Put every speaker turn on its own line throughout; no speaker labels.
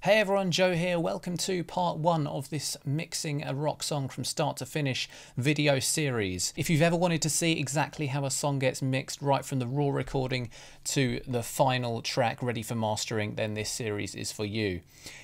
Hey everyone, Joe here. Welcome to part one of this mixing a rock song from start to finish video series. If you've ever wanted to see exactly how a song gets mixed right from the raw recording to the final track ready for mastering, then this series is for you.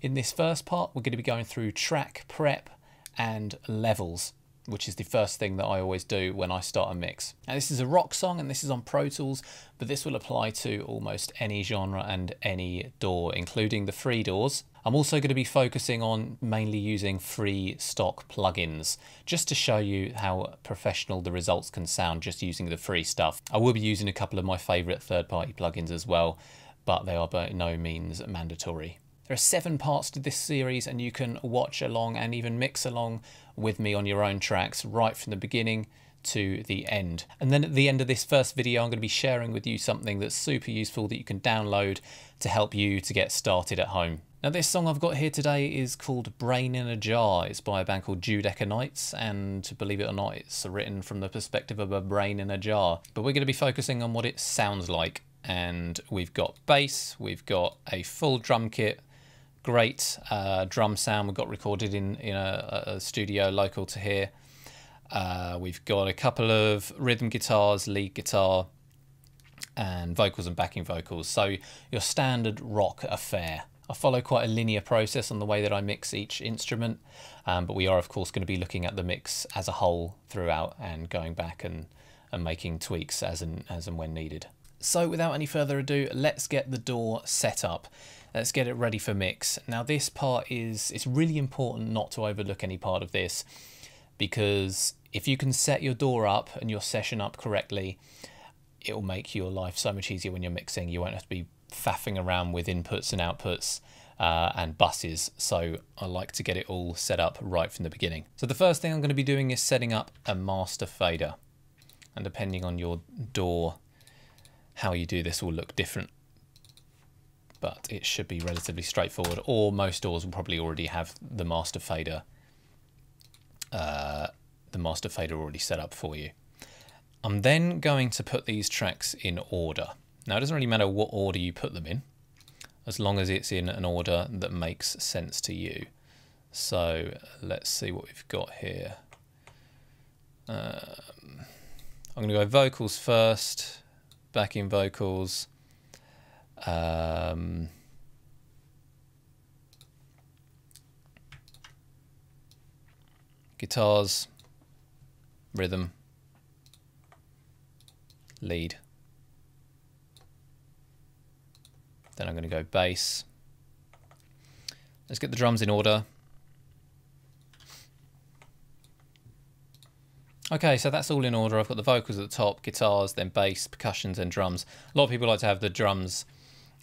In this first part, we're going to be going through track prep and levels, which is the first thing that I always do when I start a mix. Now this is a rock song and this is on Pro Tools, but this will apply to almost any genre and any DAW, including the free DAWs. I'm also going to be focusing on mainly using free stock plugins, just to show you how professional the results can sound just using the free stuff. I will be using a couple of my favourite third-party plugins as well, but they are by no means mandatory. There are 7 parts to this series and you can watch along and even mix along with me on your own tracks right from the beginning to the end. And then at the end of this first video I'm going to be sharing with you something that's super useful that you can download to help you to get started at home. Now this song I've got here today is called Brain in a Jar. It's by a band called Judecanites, and believe it or not, it's written from the perspective of a brain in a jar. But we're going to be focusing on what it sounds like. And we've got bass, we've got a full drum kit, great drum sound we got recorded in a studio local to here. We've got a couple of rhythm guitars, lead guitar, and vocals and backing vocals. So your standard rock affair. I follow quite a linear process on the way that I mix each instrument, but we are of course going to be looking at the mix as a whole throughout and going back and making tweaks as and when needed. So without any further ado, let's get the DAW set up. Let's get it ready for mix. Now this part it's really important not to overlook any part of this, because if you can set your DAW up and your session up correctly, it will make your life so much easier when you're mixing. You won't have to be faffing around with inputs and outputs and buses. So I like to get it all set up right from the beginning. So the first thing I'm going to be doing is setting up a master fader. And depending on your DAW, how you do this will look different, but it should be relatively straightforward, or most DAWs will probably already have the master fader already set up for you. I'm then going to put these tracks in order. Now it doesn't really matter what order you put them in, as long as it's in an order that makes sense to you. So let's see what we've got here. I'm going to go vocals first, backing vocals, guitars, rhythm, lead. Then I'm going to go bass. Let's get the drums in order. Okay, so that's all in order. I've got the vocals at the top, guitars, then bass, percussions, and drums. A lot of people like to have the drums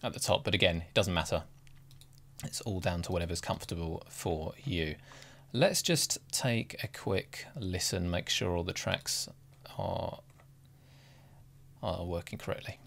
at the top, but again, it doesn't matter. It's all down to whatever's comfortable for you. Let's just take a quick listen, make sure all the tracks are working correctly.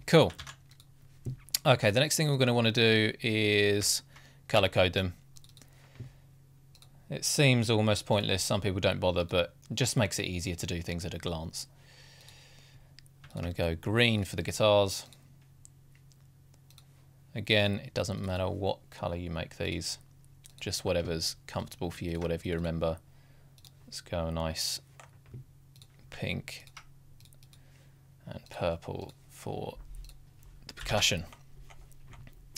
Cool. Okay, the next thing we're going to want to do is color code them. It seems almost pointless, some people don't bother, but it just makes it easier to do things at a glance. I'm going to go green for the guitars. Again, it doesn't matter what color you make these, just whatever's comfortable for you, whatever you remember. Let's go a nice pink and purple for the percussion.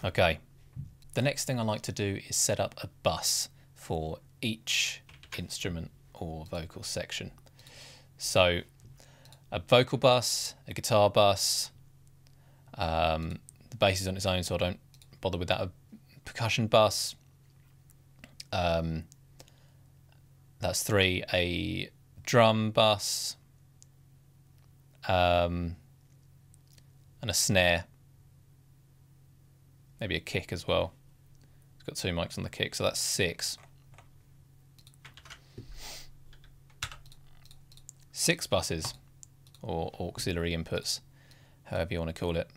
Okay, the next thing I like to do is set up a bus for each instrument or vocal section. So a vocal bus, a guitar bus, the bass is on its own so I don't bother with that, a percussion bus, that's 3, a drum bus, and a snare, maybe a kick as well. It's got 2 mics on the kick, so that's 6. 6 buses, or auxiliary inputs, however you want to call it.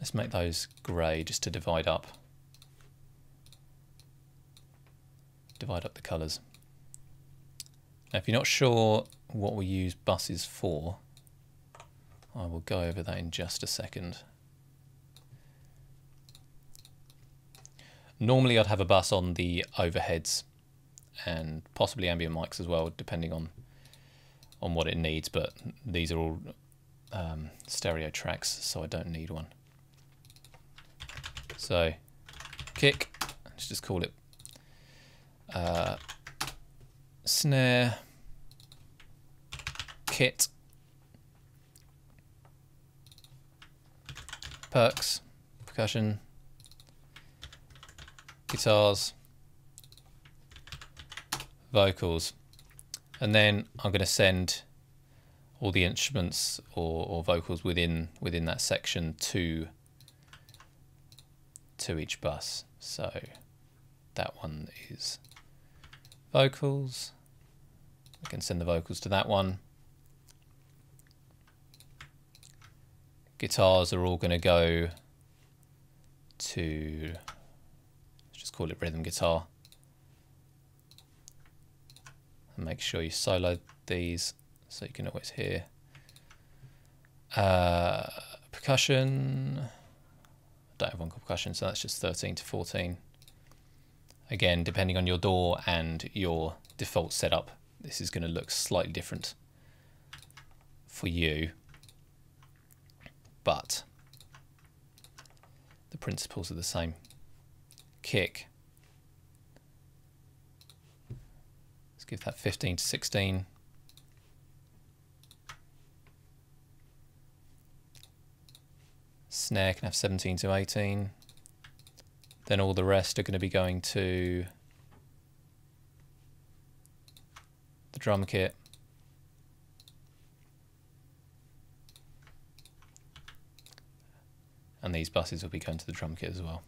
Let's make those grey just to divide up the colours. Now if you're not sure what we use buses for, I will go over that in just a second. Normally I'd have a bus on the overheads and possibly ambient mics as well, depending on what it needs, but these are all stereo tracks, so I don't need one. So kick, let's just call it snare, kit, perks, percussion, guitars, vocals, and then I'm going to send all the instruments or vocals within that section to each bus. So that one is vocals. I can send the vocals to that one. Guitars are all going to go to, let's just call it rhythm guitar. And make sure you solo these so you can always hear. Percussion, I don't have one called percussion, so that's just 13 to 14. Again, depending on your DAW and your default setup, this is going to look slightly different for you, but the principles are the same. Kick, let's give that 15 to 16. Snare can have 17 to 18. Then all the rest are going to be going to the drum kit. And these buses will be going to the drum kit as well.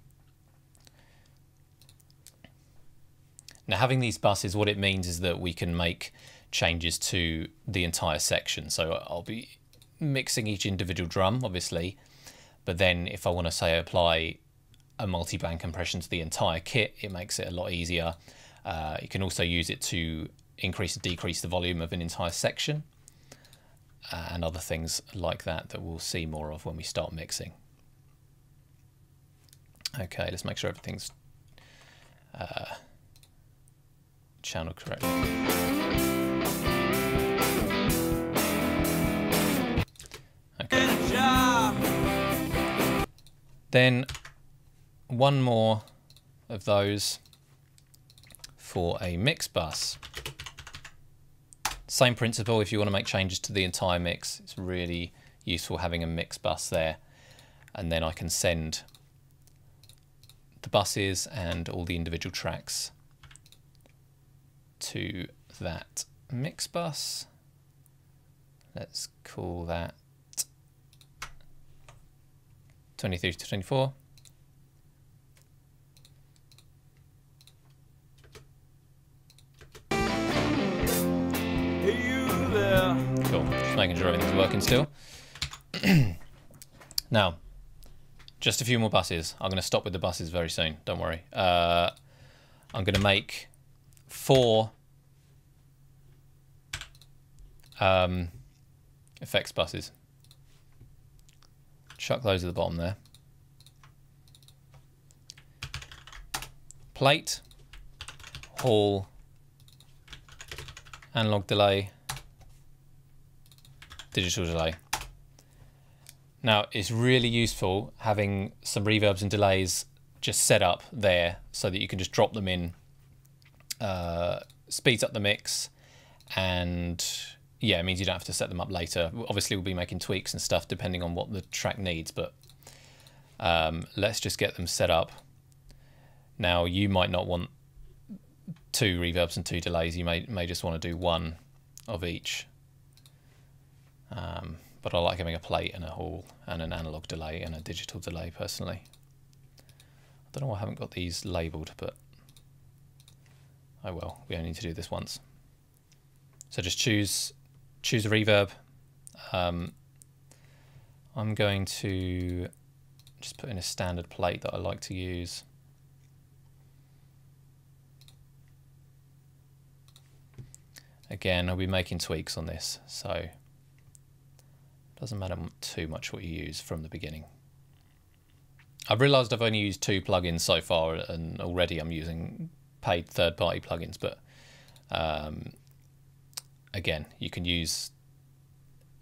Now having these buses, what it means is that we can make changes to the entire section. So I'll be mixing each individual drum, obviously, but then if I want to say apply a multi-band compression to the entire kit, it makes it a lot easier. You can also use it to increase or decrease the volume of an entire section and other things like that that we'll see more of when we start mixing. Okay, let's make sure everything's channeled correctly. Okay. Then one more of those for a mix bus. Same principle, if you want to make changes to the entire mix, it's really useful having a mix bus there. And then I can send the buses and all the individual tracks to that mix bus. Let's call that 23 to 24. Cool, just making sure everything's working still. Now, just a few more buses. I'm going to stop with the buses very soon, don't worry. I'm going to make 4 effects buses. Chuck those at the bottom there. Plate, hall, analog delay, digital delay. Now it's really useful having some reverbs and delays just set up there so that you can just drop them in. Speeds up the mix, and yeah, it means you don't have to set them up later. Obviously we'll be making tweaks and stuff depending on what the track needs, but let's just get them set up. Now you might not want 2 reverbs and 2 delays, you may just want to do 1 of each. But I like having a plate and a hall and an analog delay and a digital delay personally. I don't know why I haven't got these labelled, but oh well, we only need to do this once. So just choose a reverb. I'm going to just put in a standard plate that I like to use. Again, I'll be making tweaks on this, so it doesn't matter too much what you use from the beginning. I've realised I've only used 2 plugins so far, and already I'm using paid third-party plugins, but again, you can use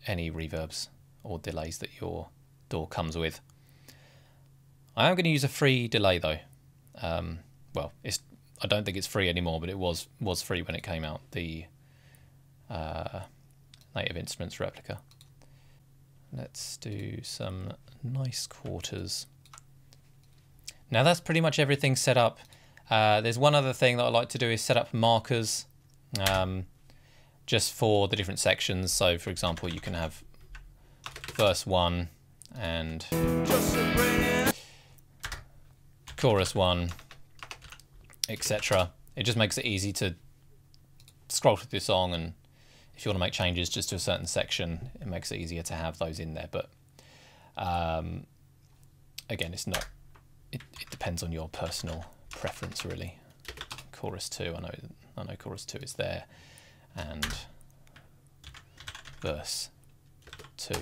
any reverbs or delays that your DAW comes with. I am going to use a free delay though. Well, I don't think it's free anymore, but it was free when it came out, the Native Instruments replica. Let's do some nice quarters. Now that's pretty much everything set up. There's one other thing that I like to do is set up markers just for the different sections. So for example, you can have verse 1 and chorus 1, etc. It just makes it easy to scroll through the song, and if you want to make changes just to a certain section, it makes it easier to have those in there. But again, it's not. It depends on your personal preference, really. Chorus 2, I know chorus 2 is there, and verse 2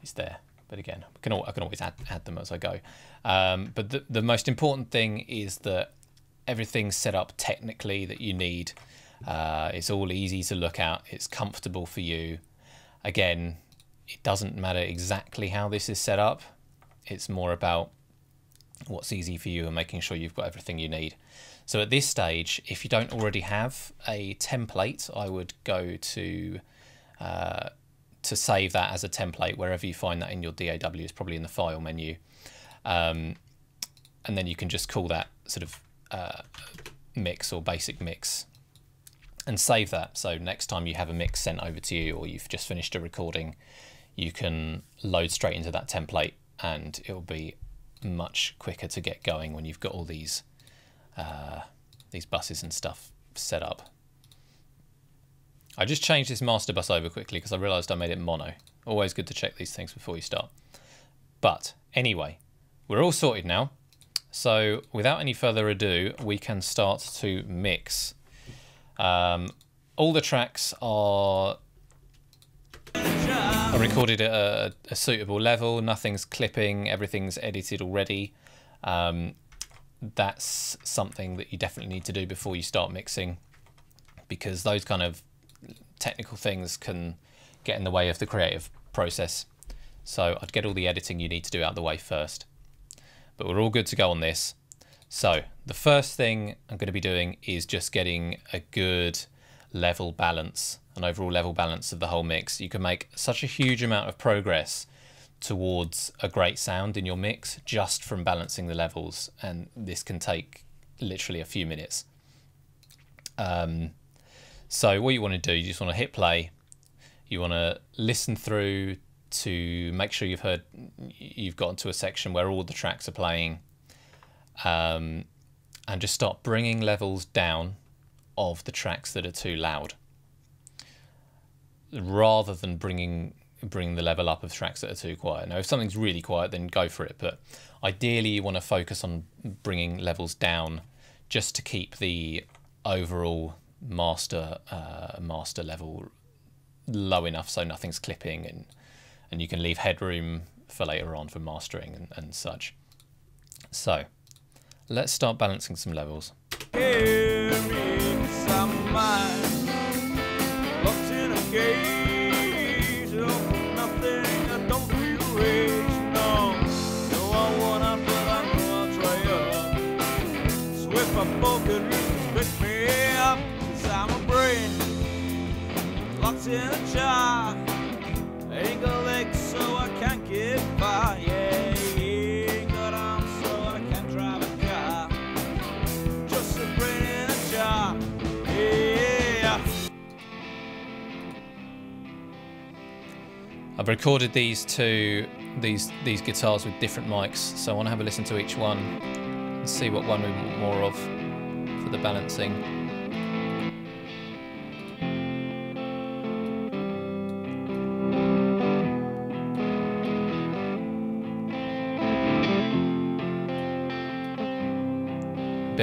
is there. But again, I can always add them as I go. But the most important thing is that everything's set up technically that you need. It's all easy to look at. It's comfortable for you. Again, it doesn't matter exactly how this is set up. It's more about what's easy for you and making sure you've got everything you need. So at this stage, if you don't already have a template, I would go to save that as a template wherever you find that in your DAW. It's probably in the file menu, and then you can just call that sort of mix or basic mix and save that. So next time you have a mix sent over to you, or you've just finished a recording, you can load straight into that template, and it'll be much quicker to get going when you've got all these buses and stuff set up. I just changed this master bus over quickly because I realised I made it mono. Always good to check these things before you start. But anyway, we're all sorted now. So without any further ado, we can start to mix. All the tracks are recorded at a suitable level. Nothing's clipping. Everything's edited already. That's something that you definitely need to do before you start mixing, because those kind of technical things can get in the way of the creative process. So I'd get all the editing you need to do out of the way first. But we're all good to go on this. So the first thing I'm going to be doing is just getting a good level balance, an overall level balance of the whole mix. You can make such a huge amount of progress towards a great sound in your mix just from balancing the levels, and this can take literally a few minutes. So what you want to do, you just want to hit play. You want to listen through to make sure you've gotten to a section where all the tracks are playing, and just start bringing levels down of the tracks that are too loud, rather than bringing the level up of tracks that are too quiet. Now, if something's really quiet, then go for it. But ideally, you want to focus on bringing levels down just to keep the overall master level low enough so nothing's clipping, and you can leave headroom for later on for mastering and such. So let's start balancing some levels.
In a jar, ain't got legs so I can't get by. Yeah, ain't got arms so I can't drive a car. Just a brain in a jar. Yeah.
I've recorded these guitars with different mics, so I want to have a listen to each one and see what one we want more of for the balancing.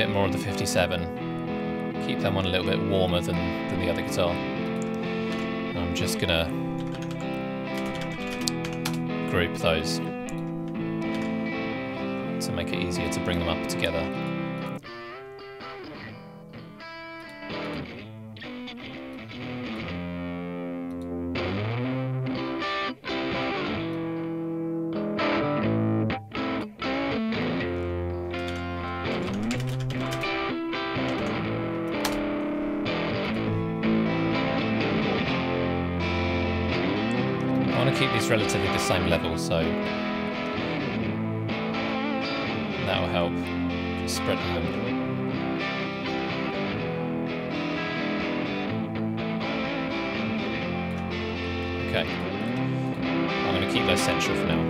bit more of the 57. Keep that one a little bit warmer than the other guitar. I'm just gonna group those to make it easier to bring them up together. I want to keep these relatively the same level, so that will help spreading them. Okay, I'm going to keep those central for now.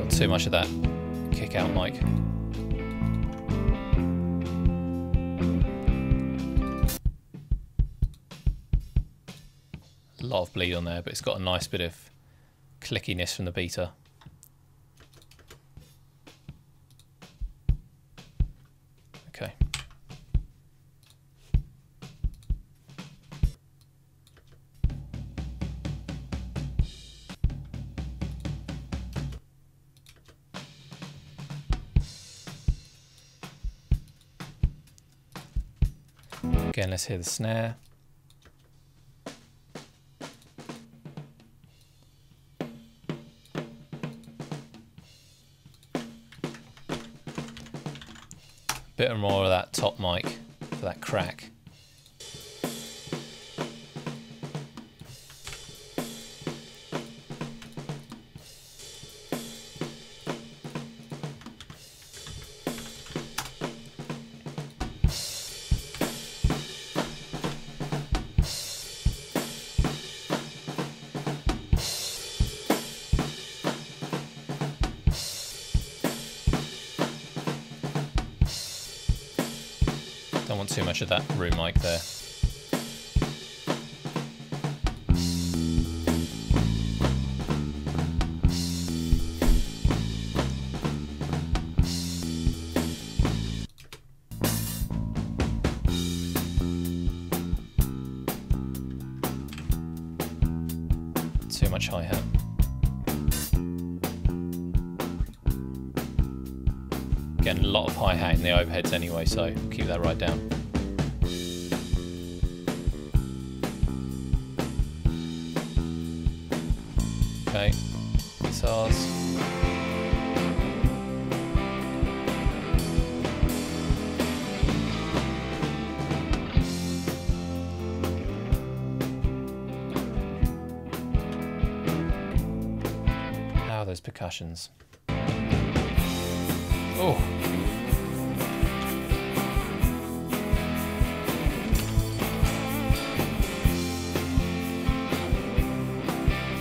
Too much of that kick out mic. A lot of bleed on there, but it's got a nice bit of clickiness from the beater. Okay. Again, let's hear the snare. Bit more of that top mic for that crack. Don't want too much of that room mic there. Too much hi-hat. Again, a lot of hi-hat in the overheads anyway, so keep that right down. Okay, guitars. How are those percussions? Oh.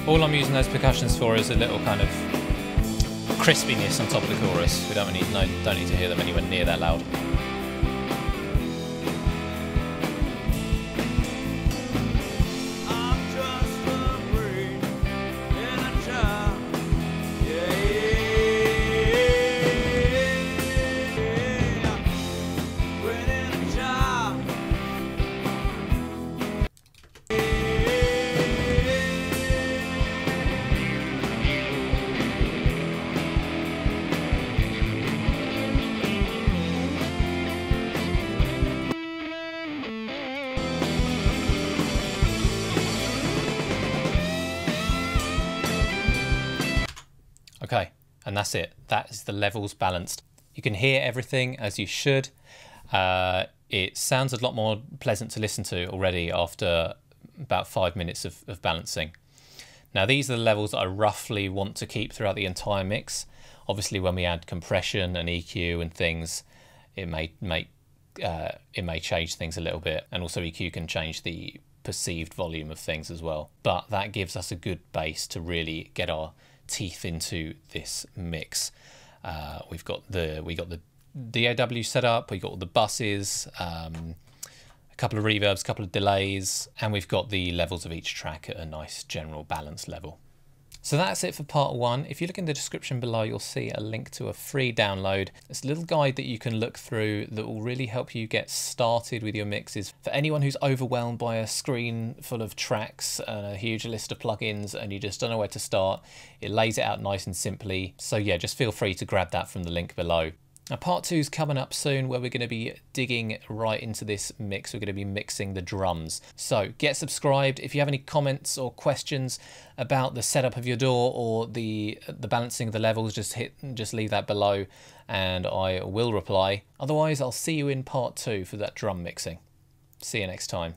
All I'm using those percussions for is a little kind of crispiness on top of the chorus. We don't need to hear them anywhere near that loud. Okay, and that's it. That is the levels balanced. You can hear everything as you should. It sounds a lot more pleasant to listen to already after about 5 minutes of balancing. Now these are the levels that I roughly want to keep throughout the entire mix. Obviously when we add compression and EQ and things, it may change things a little bit, and also EQ can change the perceived volume of things as well. But that gives us a good base to really get our teeth into this mix. We got the DAW set up, we got all the buses, a couple of reverbs, a couple of delays, and we've got the levels of each track at a nice general balance level. So that's it for part one. If you look in the description below, you'll see a link to a free download. It's a little guide that you can look through that will really help you get started with your mixes. For anyone who's overwhelmed by a screen full of tracks and a huge list of plugins and you just don't know where to start, it lays it out nice and simply. So yeah, just feel free to grab that from the link below. Now part two is coming up soon, where we're going to be digging right into this mix. We're going to be mixing the drums. So get subscribed. If you have any comments or questions about the setup of your DAW or the balancing of the levels, just leave that below and I will reply. Otherwise, I'll see you in part two for that drum mixing. See you next time.